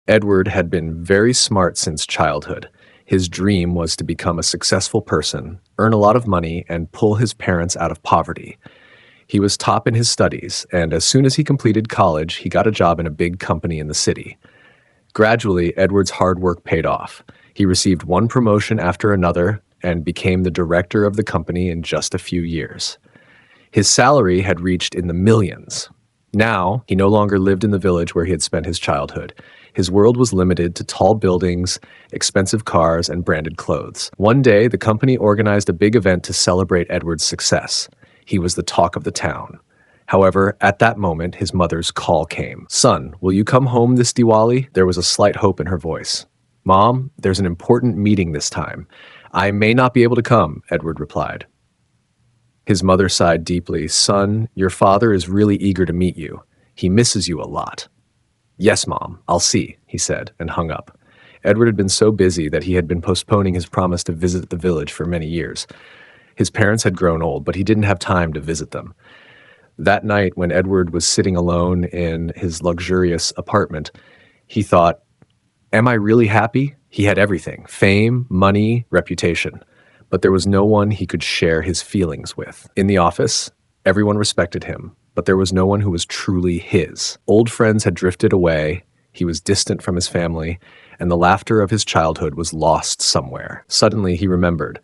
Edward had been very smart since childhood. His dream was to become a successful person, earn a lot of money, and pull his parents out of poverty. He was top in his studies, and as soon as he completed college, he got a job in a big company in the city. Gradually, Edward's hard work paid off. He received one promotion after another and became the director of the company in just a few years. His salary had reached in the millions. Now, he no longer lived in the village where he had spent his childhood. His world was limited to tall buildings, expensive cars, and branded clothes. One day, the company organized a big event to celebrate Edward's success. He was the talk of the town. However, at that moment, his mother's call came. "Son, will you come home this Diwali?" There was a slight hope in her voice. "Mom, there's an important meeting this time. I may not be able to come," Edward replied. His mother sighed deeply. "Son, your father is really eager to meet you. He misses you a lot." "Yes, Mom, I'll see," he said, and hung up. Edward had been so busy that he had been postponing his promise to visit the village for many years. His parents had grown old, but he didn't have time to visit them. That night, when Edward was sitting alone in his luxurious apartment, he thought, "Am I really happy?" He had everything: fame, money, reputation. But there was no one he could share his feelings with. In the office, everyone respected him, but there was no one who was truly his. Old friends had drifted away, he was distant from his family, and the laughter of his childhood was lost somewhere. Suddenly, he remembered.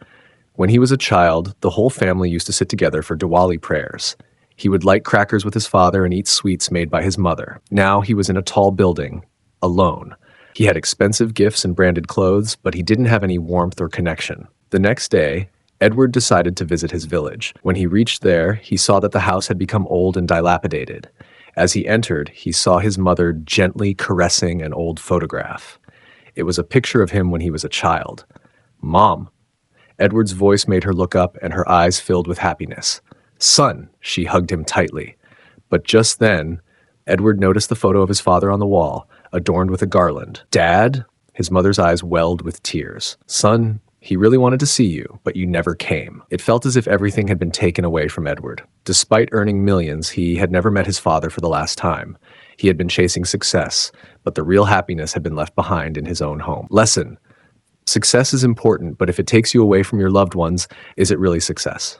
When he was a child, the whole family used to sit together for Diwali prayers. He would light crackers with his father and eat sweets made by his mother. Now he was in a tall building, alone. He had expensive gifts and branded clothes, but he didn't have any warmth or connection. The next day, Edward decided to visit his village. When he reached there, he saw that the house had become old and dilapidated. As he entered, he saw his mother gently caressing an old photograph. It was a picture of him when he was a child. "Mom." Edward's voice made her look up, and her eyes filled with happiness. "Son," she hugged him tightly. But just then, Edward noticed the photo of his father on the wall, adorned with a garland. "Dad?" His mother's eyes welled with tears. "Son, he really wanted to see you, but you never came." It felt as if everything had been taken away from Edward. Despite earning millions, he had never met his father for the last time. He had been chasing success, but the real happiness had been left behind in his own home. Lesson: success is important, but if it takes you away from your loved ones, is it really success?